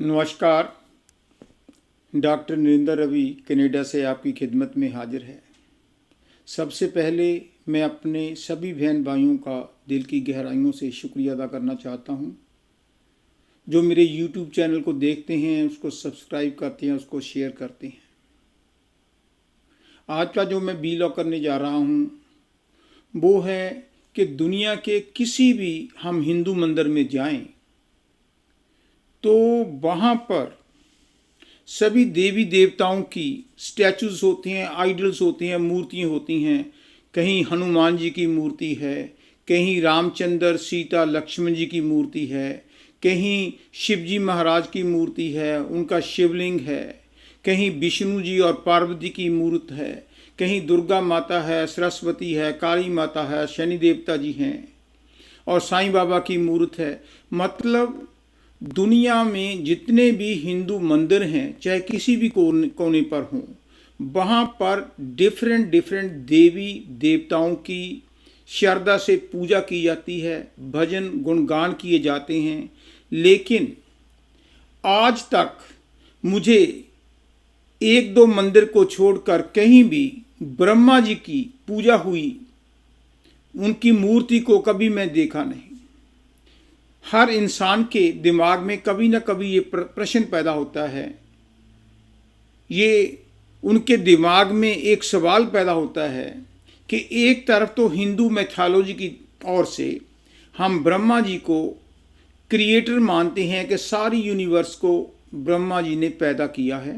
नमस्कार। Doctor Narendra Ravi Canada से आपकी खिदमत में हाजिर है। सबसे पहले मैं अपने सभी बहन भाइयों का दिल की गहराइयों से शुक्रिया अदा करना चाहता हूँ जो मेरे YouTube चैनल को देखते हैं, उसको सब्सक्राइब करते हैं, उसको शेयर करते हैं। आज का जो मैं बीलॉग करने जा रहा हूँ वो है कि दुनिया के किसी भी हम हिंदू मंदिर में जाएं तो वहाँ पर सभी देवी देवताओं की स्टैचूज होती हैं, आइडल्स होती हैं, मूर्तियाँ होती हैं। कहीं हनुमान जी की मूर्ति है, कहीं रामचंद्र सीता लक्ष्मण जी की मूर्ति है, कहीं शिव जी महाराज की मूर्ति है, उनका शिवलिंग है, कहीं विष्णु जी और पार्वती की मूर्त है, कहीं दुर्गा माता है, सरस्वती है, काली माता है, शनि देवता जी हैं और साईं बाबा की मूर्त है। मतलब दुनिया में जितने भी हिंदू मंदिर हैं, चाहे किसी भी कोने पर हों, वहाँ पर डिफरेंट डिफरेंट देवी देवताओं की श्रद्धा से पूजा की जाती है, भजन गुणगान किए जाते हैं। लेकिन आज तक मुझे एक दो मंदिर को छोड़कर कहीं भी ब्रह्मा जी की पूजा हुई, उनकी मूर्ति को कभी मैं देखा नहीं। हर इंसान के दिमाग में कभी ना कभी ये प्रश्न पैदा होता है, ये उनके दिमाग में एक सवाल पैदा होता है कि एक तरफ तो हिंदू मैथोलॉजी की ओर से हम ब्रह्मा जी को क्रिएटर मानते हैं कि सारी यूनिवर्स को ब्रह्मा जी ने पैदा किया है,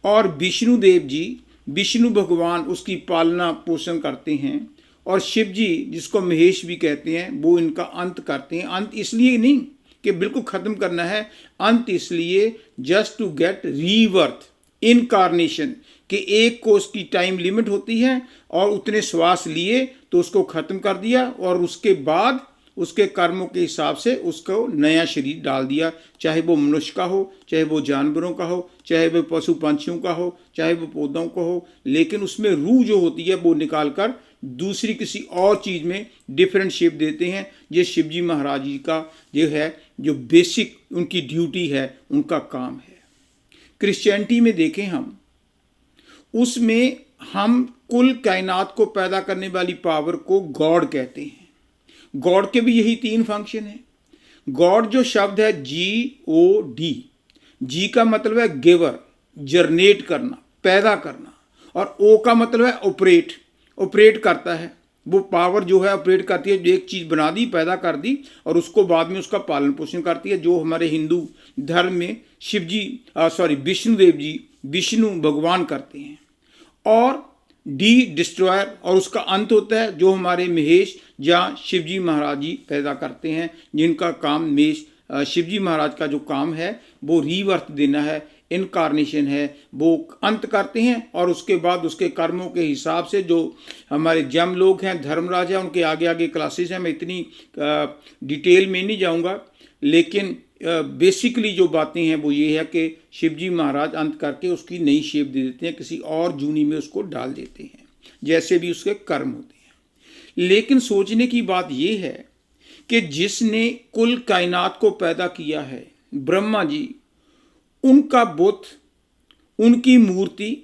और विष्णु देव जी, विष्णु भगवान उसकी पालना पोषण करते हैं, और शिव जी जिसको महेश भी कहते हैं वो इनका अंत करते हैं। अंत इसलिए नहीं कि बिल्कुल ख़त्म करना है, अंत इसलिए just to get rebirth, incarnation, कि एक को उसकी टाइम लिमिट होती है और उतने श्वास लिए तो उसको ख़त्म कर दिया और उसके बाद उसके कर्मों के हिसाब से उसको नया शरीर डाल दिया, चाहे वो मनुष्य का हो, चाहे वो जानवरों का हो, चाहे वो पशु पंछियों का हो, चाहे वो पौधों का हो, लेकिन उसमें रूह जो होती है वो निकाल कर दूसरी किसी और चीज़ में डिफरेंट शेप देते हैं। ये शिव जी महाराज जी का जो है, जो बेसिक उनकी ड्यूटी है, उनका काम है। क्रिश्चियनिटी में देखें हम, उसमें हम कुल कायनात को पैदा करने वाली पावर को गॉड कहते हैं। गॉड के भी यही तीन फंक्शन है। गॉड जो शब्द है GOD, जी का मतलब है गिवर, जनरेट करना, पैदा करना, और ओ का मतलब है ऑपरेट, ऑपरेट करता है। वो पावर जो है ऑपरेट करती है, जो एक चीज़ बना दी, पैदा कर दी और उसको बाद में उसका पालन पोषण करती है, जो हमारे हिंदू धर्म में शिव जी विष्णु देव जी, विष्णु भगवान करते हैं। और डी डिस्ट्रॉयर, और उसका अंत होता है जो हमारे महेश या शिव जी महाराज जी पैदा करते हैं, जिनका काम शिव जी महाराज का जो काम है वो रीबर्थ देना है, इनकारनेशन है, वो अंत करते हैं और उसके बाद उसके कर्मों के हिसाब से जो हमारे जम लोग हैं, धर्मराज हैं, उनके आगे आगे क्लासेस हैं, मैं इतनी डिटेल में नहीं जाऊंगा, लेकिन बेसिकली जो बातें हैं वो ये है कि शिव जी महाराज अंत करके उसकी नई शेप दे देते हैं, किसी और जूनी में उसको डाल देते हैं, जैसे भी उसके कर्म होते हैं। लेकिन सोचने की बात ये है कि जिसने कुल कायनात को पैदा किया है, ब्रह्मा जी, उनका बुत, उनकी मूर्ति,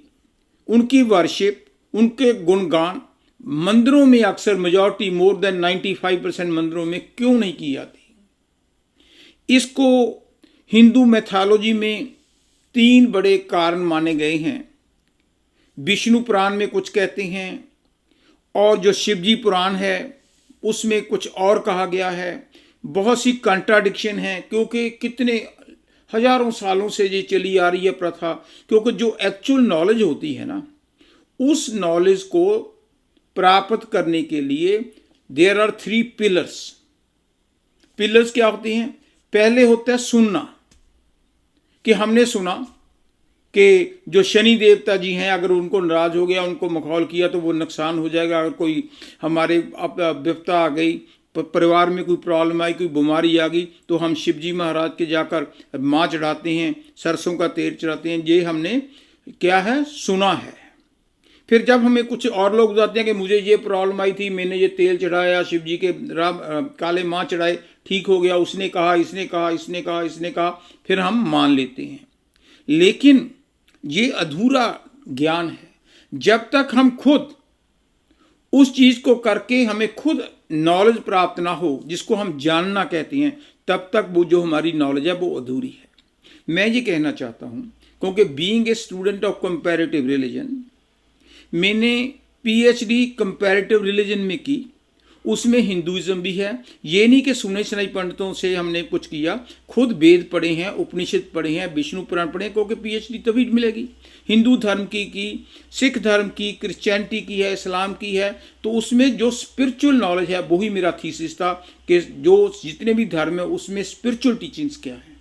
उनकी वर्शिप, उनके गुणगान मंदिरों में अक्सर मेजॉरिटी मोर देन 95% मंदिरों में क्यों नहीं की जाती? इसको हिंदू मैथोलॉजी में तीन बड़े कारण माने गए हैं। विष्णु पुराण में कुछ कहते हैं और जो शिवजी पुराण है उसमें कुछ और कहा गया है। बहुत सी कंट्राडिक्शन है, क्योंकि कितने हजारों सालों से ये चली आ रही है प्रथा। क्योंकि जो एक्चुअल नॉलेज होती है ना, उस नॉलेज को प्राप्त करने के लिए देयर आर 3 पिलर्स। पिलर्स क्या होते हैं? पहले होता है सुनना, कि हमने सुना कि जो शनि देवता जी हैं, अगर उनको नाराज हो गया, उनको मखौल किया तो वो नुकसान हो जाएगा। अगर कोई हमारे विपदा आ गई, परिवार में कोई प्रॉब्लम आई, कोई बीमारी आ गई, तो हम शिव जी महाराज के जाकर माँ चढ़ाते हैं, सरसों का तेल चढ़ाते हैं। ये हमने क्या है, सुना है। फिर जब हमें कुछ और लोग बताते हैं कि मुझे ये प्रॉब्लम आई थी, मैंने ये तेल चढ़ाया, शिव जी के काले माँ चढ़ाए, ठीक हो गया, उसने कहा, इसने कहा, इसने कहा, इसने कहा, फिर हम मान लेते हैं। लेकिन ये अधूरा ज्ञान है। जब तक हम खुद उस चीज को करके हमें खुद नॉलेज प्राप्त ना हो, जिसको हम जानना कहते हैं, तब तक वो जो हमारी नॉलेज है वो अधूरी है। मैं ये कहना चाहता हूं, क्योंकि being a student of comparative religion, मैंने पीएचडी कंपैरेटिव रिलीजन में की, उसमें हिंदुइज्म भी है। ये नहीं कि सुने सुनाई पंडितों से हमने कुछ किया, खुद वेद पढ़े हैं, उपनिषद पढ़े हैं, विष्णु पुराण पढ़े हैं, क्योंकि पीएचडी तभी मिलेगी। हिंदू धर्म की, सिख धर्म की, क्रिश्चियनिटी की है, इस्लाम की है, तो उसमें जो स्पिरिचुअल नॉलेज है वही मेरा थीसिस था कि जो जितने भी धर्म है उसमें स्पिरिचुअल टीचिंग्स क्या है।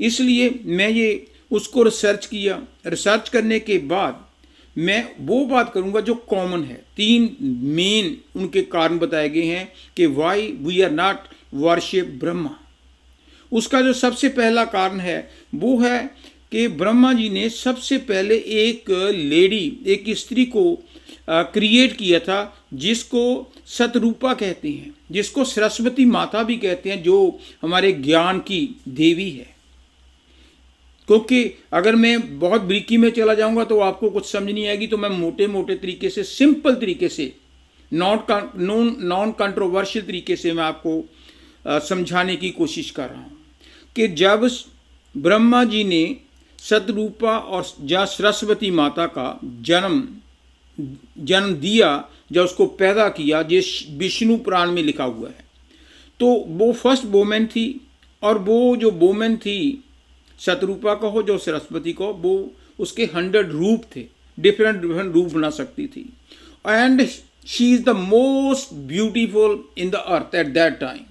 इसलिए मैं ये उसको रिसर्च किया। रिसर्च करने के बाद मैं वो बात करूंगा जो कॉमन है। 3 मेन उनके कारण बताए गए हैं कि why we are not worship Brahma. उसका जो सबसे पहला कारण है वो है कि ब्रह्मा जी ने सबसे पहले एक लेडी, एक स्त्री को क्रिएट किया था, जिसको सतरूपा कहते हैं, जिसको सरस्वती माता भी कहते हैं, जो हमारे ज्ञान की देवी है। क्योंकि अगर मैं बहुत ब्रीकी में चला जाऊंगा तो आपको कुछ समझ नहीं आएगी, तो मैं मोटे मोटे तरीके से, सिंपल तरीके से, नॉन कंट्रोवर्शियल तरीके से मैं आपको समझाने की कोशिश कर रहा हूं कि जब ब्रह्मा जी ने सतरूपा और या सरस्वती माता का जन्म दिया, जब उसको पैदा किया, जिस विष्णु पुराण में लिखा हुआ है, तो वो फर्स्ट वोमेन थी। और वो जो वोमेन थी, सतरूपा को हो जो सरस्वती को, वो उसके 100 रूप थे, डिफरेंट रूप बना सकती थी। And she is the most beautiful in the earth at that time.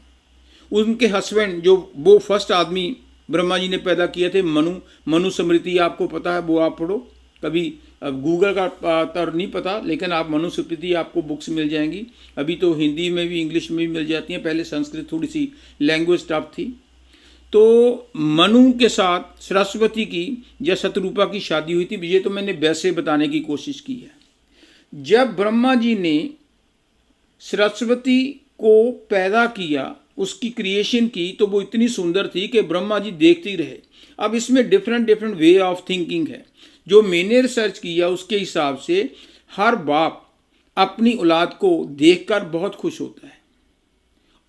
उनके हस्बैंड, जो वो फर्स्ट आदमी ब्रह्मा जी ने पैदा किए थे, मनु स्मृति, आपको पता है, वो आप पढ़ो कभी। अब गूगल का तो नहीं पता, लेकिन आप मनुस्मृति आपको बुक्स मिल जाएंगी। अभी तो हिंदी में भी, इंग्लिश में भी मिल जाती हैं, पहले संस्कृत थोड़ी सी लैंग्वेज टफ थी। तो मनु के साथ सरस्वती की या सतरूपा की शादी हुई थी। ये तो मैंने वैसे बताने की कोशिश की है। जब ब्रह्मा जी ने सरस्वती को पैदा किया, उसकी क्रिएशन की, तो वो इतनी सुंदर थी कि ब्रह्मा जी देखते ही रहे। अब इसमें डिफरेंट वे ऑफ थिंकिंग है। जो मैंने रिसर्च किया उसके हिसाब से हर बाप अपनी औलाद को देखकर बहुत खुश होता है,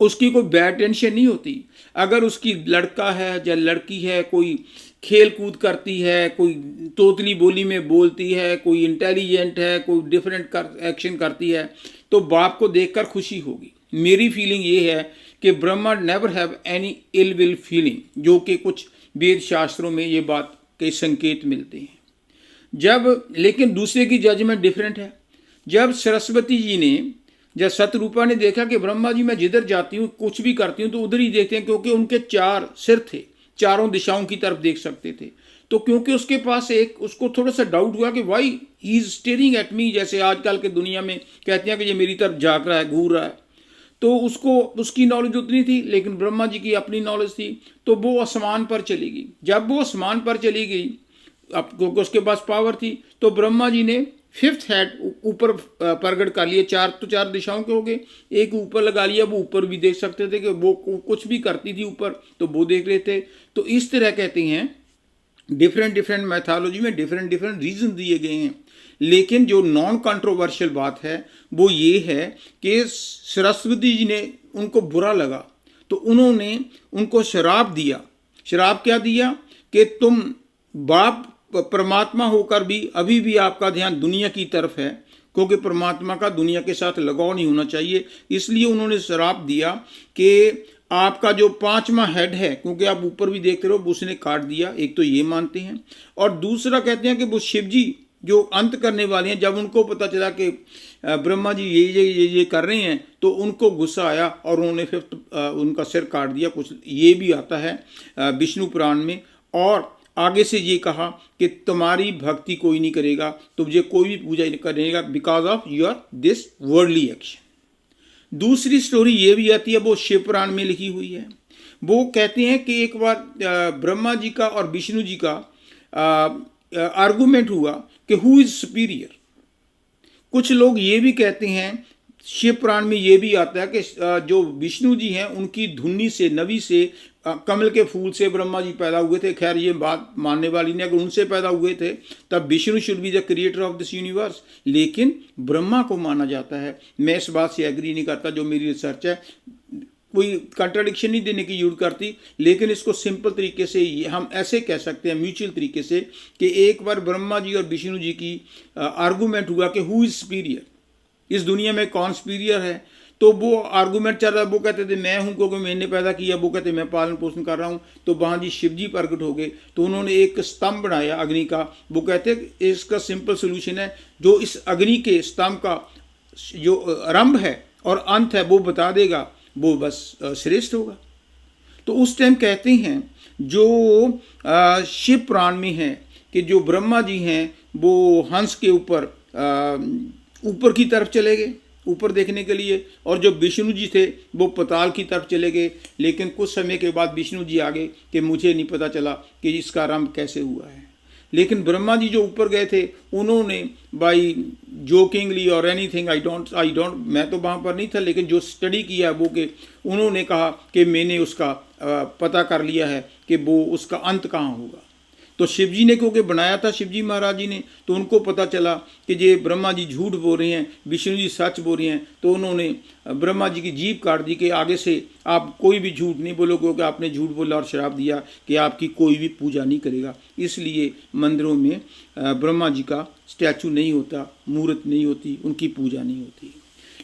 उसकी कोई बैड टेंशन नहीं होती। अगर उसकी लड़का है या लड़की है, कोई खेल कूद करती है, कोई तोतली बोली में बोलती है, कोई इंटेलिजेंट है, कोई डिफरेंट एक्शन करती है, तो बाप को देखकर खुशी होगी। मेरी फीलिंग ये है कि Brahma never have any ill will feeling, जो कि कुछ वेद शास्त्रों में ये बात के संकेत मिलते हैं। लेकिन दूसरे की जजमेंट डिफरेंट है। जब सरस्वती जी ने, जब सतरूपा ने देखा कि ब्रह्मा जी मैं जिधर जाती हूँ, कुछ भी करती हूँ, तो उधर ही देखते हैं, क्योंकि उनके 4 सिर थे, चारों दिशाओं की तरफ देख सकते थे। तो क्योंकि उसके पास उसको थोड़ा सा डाउट हुआ कि why he is staring at me, जैसे आजकल के दुनिया में कहते हैं कि ये मेरी तरफ झाँक रहा है, घूर रहा है। तो उसकी नॉलेज उतनी थी, लेकिन ब्रह्मा जी की अपनी नॉलेज थी। तो वो आसमान पर चली गई। जब वो आसमान पर चली गई, अब क्योंकि उसके पास पावर थी, तो ब्रह्मा जी ने 5th हेड ऊपर प्रकट कर लिए। 4 दिशाओं के हो गए, एक ऊपर लगा लिया, वो ऊपर भी देख सकते थे कि वो कुछ भी करती थी ऊपर, तो वो देख रहे थे। तो इस तरह कहते हैं, डिफरेंट मैथोलॉजी में डिफरेंट रीजन दिए गए हैं। लेकिन जो नॉन कंट्रोवर्शियल बात है वो ये है कि सरस्वती जी ने, उनको बुरा लगा, तो उन्होंने उनको श्राप दिया। श्राप क्या दिया कि तुम बाप परमात्मा होकर भी अभी भी आपका ध्यान दुनिया की तरफ है, क्योंकि परमात्मा का दुनिया के साथ लगाव नहीं होना चाहिए। इसलिए उन्होंने श्राप दिया कि आपका जो 5वां हेड है, क्योंकि आप ऊपर भी देखते रहो, उसने काट दिया। एक तो ये मानते हैं, और दूसरा कहते हैं कि वो शिव जी जो अंत करने वाले हैं, जब उनको पता चला कि ब्रह्मा जी ये कर रहे हैं, तो उनको गुस्सा आया और उन्होंने 5th उनका सिर काट दिया। कुछ ये भी आता है विष्णु पुराण में। और आगे से ये कहा कि तुम्हारी भक्ति कोई नहीं करेगा, तुझे कोई भी पूजा नहीं करेगा, because of your this worldly action. दूसरी स्टोरी ये भी आती है, वो शिव पुराण में लिखी हुई है। वो कहते हैं कि एक बार ब्रह्मा जी का और विष्णु जी का आर्गुमेंट हुआ कि हु इज सुपीरियर। कुछ लोग ये भी कहते हैं, शिव पुराण में ये भी आता है कि जो विष्णु जी हैं उनकी धुन्नी से, नवी से, कमल के फूल से ब्रह्मा जी पैदा हुए थे। खैर ये बात मानने वाली नहीं, अगर उनसे पैदा हुए थे तब Vishnu should be the creator of this universe, लेकिन ब्रह्मा को माना जाता है। मैं इस बात से एग्री नहीं करता, जो मेरी रिसर्च है कोई कंट्राडिक्शन नहीं देने की जरूरत करती, लेकिन इसको सिंपल तरीके से हम ऐसे कह सकते हैं, म्यूचुअल तरीके से, कि एक बार ब्रह्मा जी और विष्णु जी की आर्गूमेंट हुआ कि हु इज सुपीरियर, इस दुनिया में कौन सुपीरियर है। तो वो आर्गूमेंट चल रहा है, वो कहते थे मैं हूं क्योंकि मैंने पैदा किया, वो कहते मैं पालन पोषण कर रहा हूं। तो वहां जी शिव जी प्रकट हो गए, तो उन्होंने एक स्तंभ बनाया अग्नि का। वो कहते इसका सिंपल सोल्यूशन है, जो इस अग्नि के स्तंभ का जो आरंभ है और अंत है वो बता देगा, वो बस श्रेष्ठ होगा। तो उस टाइम कहते हैं जो शिव पुराण में है कि जो ब्रह्मा जी हैं वो हंस के ऊपर की तरफ चले गए, ऊपर देखने के लिए, और जो विष्णु जी थे वो पताल की तरफ चले गए। लेकिन कुछ समय के बाद विष्णु जी आ गए कि मुझे नहीं पता चला कि इसका आरंभ कैसे हुआ है। लेकिन ब्रह्मा जी जो ऊपर गए थे उन्होंने बाई जोकिंगली और एनीथिंग, आई डोंट, मैं तो वहाँ पर नहीं था, लेकिन जो स्टडी किया वो कि उन्होंने कहा कि मैंने उसका पता कर लिया है कि वो उसका अंत कहाँ होगा। तो शिव जी ने क्योंकि बनाया था, शिव जी महाराज जी ने, तो उनको पता चला कि ये ब्रह्मा जी झूठ बोल रहे हैं, विष्णु जी सच बोल रहे हैं। तो उन्होंने ब्रह्मा जी की जीभ काट दी कि आगे से आप कोई भी झूठ नहीं बोलोगे, क्योंकि आपने झूठ बोला और श्राप दिया कि आपकी कोई भी पूजा नहीं करेगा। इसलिए मंदिरों में ब्रह्मा जी का स्टैचू नहीं होता, मूर्त नहीं होती, उनकी पूजा नहीं होती।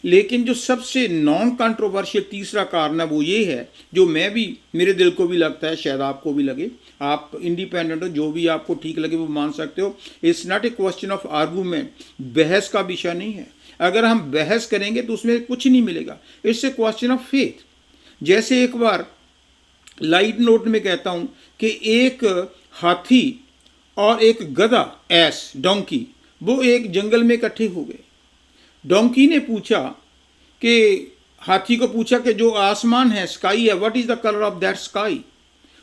लेकिन जो सबसे नॉन कंट्रोवर्शियल तीसरा कारण है वो ये है, जो मेरे दिल को भी लगता है, शायद आपको भी लगे, आप इंडिपेंडेंट हो, जो भी आपको ठीक लगे वो मान सकते हो। It's not a question of argument, बहस का विषय नहीं है। अगर हम बहस करेंगे तो उसमें कुछ नहीं मिलेगा। It's a question of faith. जैसे एक बार लाइट नोट में कहता हूं कि एक हाथी और एक गधा, एस डोंकी, वो एक जंगल में इकट्ठे हो गए। डोंकी ने पूछा कि हाथी को पूछा कि जो आसमान है, स्काई है, what is the colour of that sky.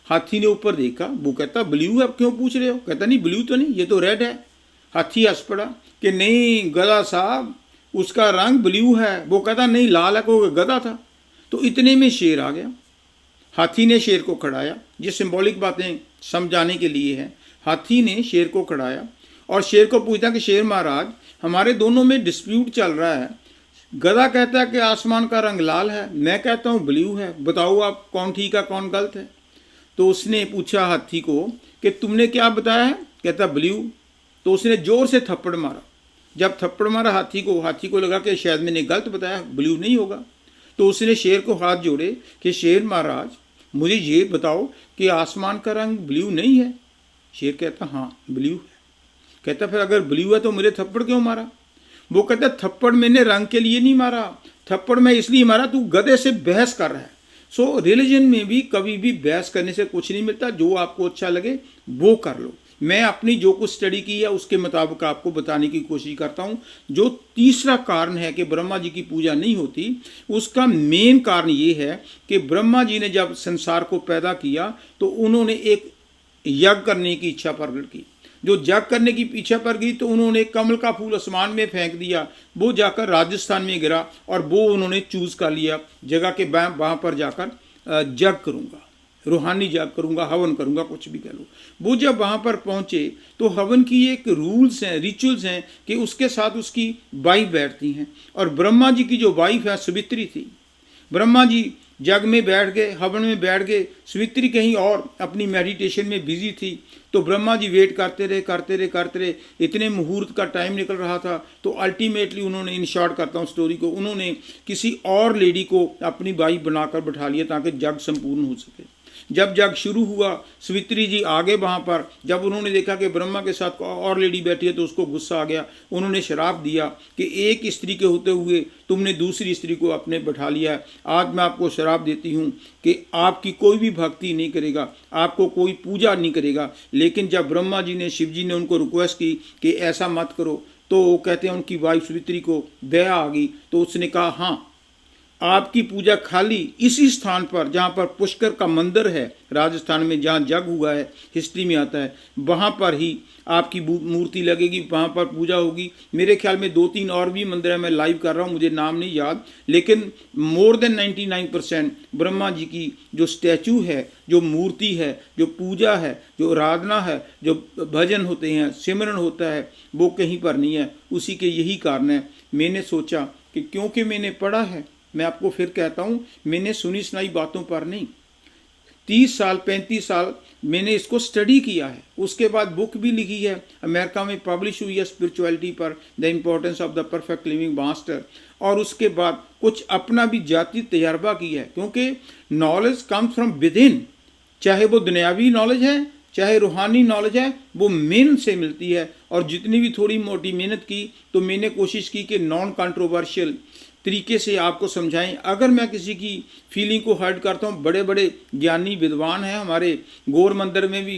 हाथी ने ऊपर देखा, वो कहता ब्लू है, क्यों पूछ रहे हो? कहता नहीं ब्लू तो नहीं, ये तो रेड है। हाथी हंस पड़ा कि नहीं गधा साहब, उसका रंग ब्लू है। वो कहता नहीं लाल है, क्योंकि गधा था। तो इतने में शेर आ गया। हाथी ने शेर को खड़ाया, ये सिंबॉलिक बातें समझाने के लिए है। हाथी ने शेर को खड़ाया और शेर को पूछा कि शेर महाराज, हमारे दोनों में डिस्प्यूट चल रहा है। गधा कहता है कि आसमान का रंग लाल है, मैं कहता हूँ ब्लू है, बताओ आप कौन ठीक है कौन गलत है। तो उसने पूछा हाथी को कि तुमने क्या बताया है? कहता ब्लू। तो उसने जोर से थप्पड़ मारा। जब थप्पड़ मारा हाथी को लगा कि शायद मैंने गलत बताया, ब्लू नहीं होगा। तो उसने शेर को हाथ जोड़े कि शेर महाराज मुझे ये बताओ कि आसमान का रंग ब्लू नहीं है। शेर कहता हाँ ब्लू है। कहता फिर अगर ब्लू है तो मुझे थप्पड़ क्यों मारा? वो कहता थप्पड़ मैंने रंग के लिए नहीं मारा, थप्पड़ मैं इसलिए मारा तू गधे से बहस कर रहा है। सो रिलीजन में भी कभी भी बहस करने से कुछ नहीं मिलता, जो आपको अच्छा लगे वो कर लो। मैं अपनी जो कुछ स्टडी की है उसके मुताबिक आपको बताने की कोशिश करता हूँ। जो तीसरा कारण है कि ब्रह्मा जी की पूजा नहीं होती, उसका मेन कारण ये है कि ब्रह्मा जी ने जब संसार को पैदा किया तो उन्होंने एक यज्ञ करने की इच्छा प्रकट की। जो यज्ञ करने की इच्छा पर गई तो उन्होंने कमल का फूल आसमान में फेंक दिया, वो जाकर राजस्थान में गिरा और वो उन्होंने चूज कर लिया जगह के वहाँ पर जाकर यज्ञ करूँगा, रूहानी यज्ञ करूँगा, हवन करूँगा, कुछ भी कह लो। वो जब वहाँ पर पहुँचे तो हवन की एक रूल्स हैं, रिचुअल्स हैं कि उसके साथ उसकी वाइफ बैठती हैं। और ब्रह्मा जी की जो वाइफ है सावित्री थी। ब्रह्मा जी जग में बैठ गए, हवन में बैठ गए, सावित्री कहीं और अपनी मेडिटेशन में बिजी थी। तो ब्रह्मा जी वेट करते रहे, इतने मुहूर्त का टाइम निकल रहा था। तो अल्टीमेटली उन्होंने, इन शॉर्ट करता हूँ स्टोरी को, उन्होंने किसी और लेडी को अपनी वाइफ बनाकर बैठा लिया ताकि जग संपूर्ण हो सके। जब जग शुरू हुआ सावित्री जी आगे वहाँ पर, जब उन्होंने देखा कि ब्रह्मा के साथ और लेडी बैठी है तो उसको गुस्सा आ गया। उन्होंने श्राप दिया कि एक स्त्री के होते हुए तुमने दूसरी स्त्री को अपने बैठा लिया है। आज मैं आपको श्राप देती हूँ कि आपकी कोई भी भक्ति नहीं करेगा, आपको कोई पूजा नहीं करेगा। लेकिन जब ब्रह्मा जी ने, शिव जी ने उनको रिक्वेस्ट की कि ऐसा मत करो, तो वो कहते हैं उनकी वाइफ सावित्री को दया आ गई। तो उसने कहा हाँ आपकी पूजा खाली इसी स्थान पर जहाँ पर पुष्कर का मंदिर है राजस्थान में, जहाँ जग हुआ है, हिस्ट्री में आता है, वहाँ पर ही आपकी मूर्ति लगेगी, वहाँ पर पूजा होगी। मेरे ख्याल में 2-3 और भी मंदिर है, मैं लाइव कर रहा हूँ, मुझे नाम नहीं याद, लेकिन मोर देन 99% ब्रह्मा जी की जो स्टैचू है, जो मूर्ति है, जो पूजा है, जो आराधना है, जो भजन होते हैं, सिमरन होता है, वो कहीं पर नहीं है। उसी के यही कारण है मैंने सोचा कि क्योंकि मैंने पढ़ा है, मैं आपको फिर कहता हूँ, मैंने सुनी सुनाई बातों पर नहीं, 30 साल 35 साल मैंने इसको स्टडी किया है। उसके बाद बुक भी लिखी है, अमेरिका में पब्लिश हुई है स्पिरिचुअलिटी पर, the importance of the perfect living master, और उसके बाद कुछ अपना भी जाति तजर्बा किया है, क्योंकि knowledge comes from with in, चाहे वो दुनियावी नॉलेज है चाहे रूहानी नॉलेज है, वो मेहनत से मिलती है। और जितनी भी थोड़ी मोटी मेहनत की तो मैंने कोशिश की कि नॉन कंट्रोवर्शियल तरीके से आपको समझाएं। अगर मैं किसी की फीलिंग को हर्ट करता हूँ, बड़े बड़े ज्ञानी विद्वान हैं हमारे गौर मंदिर में भी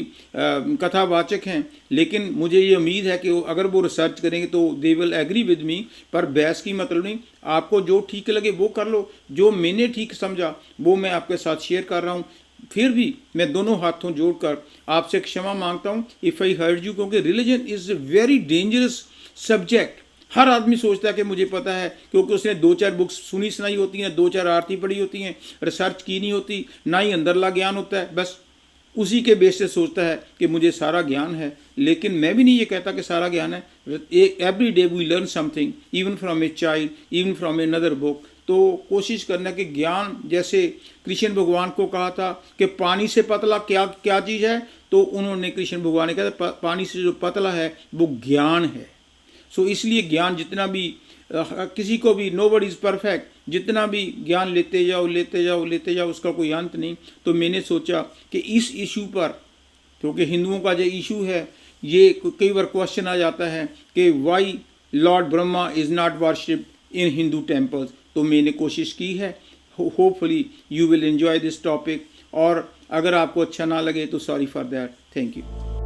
कथावाचक हैं, लेकिन मुझे ये उम्मीद है कि अगर वो रिसर्च करेंगे तो they will agree with me, पर बहस की मतलब नहीं, आपको जो ठीक लगे वो कर लो, जो मैंने ठीक समझा वो मैं आपके साथ शेयर कर रहा हूँ। फिर भी मैं दोनों हाथों जोड़कर आपसे क्षमा मांगता हूँ इफ़ आई हर्ट यू, क्योंकि religion is a very dangerous subject. हर आदमी सोचता है कि मुझे पता है, क्योंकि उसने 2-4 बुक्स सुनी सुनाई होती हैं, 2-4 आरती पढ़ी होती हैं, रिसर्च की नहीं होती, ना ही अंदरला ज्ञान होता है, बस उसी के बेस से सोचता है कि मुझे सारा ज्ञान है। लेकिन मैं भी नहीं ये कहता कि सारा ज्ञान है। Every day we learn something, even from a child, even from another book. तो कोशिश करना कि ज्ञान, जैसे कृष्ण भगवान को कहा था कि पानी से पतला क्या क्या चीज़ है, तो उन्होंने कृष्ण भगवान ने कहा था पानी से जो पतला है वो ज्ञान है। सो इसलिए ज्ञान जितना भी किसी को भी, नो बडी इज़ परफेक्ट, जितना भी ज्ञान लेते जाओ लेते जाओ लेते जाओ, उसका कोई अंत नहीं। तो मैंने सोचा कि इस इशू पर, क्योंकि हिंदुओं का जो इशू है, ये कई बार क्वेश्चन आ जाता है कि why lord Brahma is not worshipped in Hindu temples, तो मैंने कोशिश की है। Hopefully you will enjoy this topic, और अगर आपको अच्छा ना लगे तो sorry for that, thank you.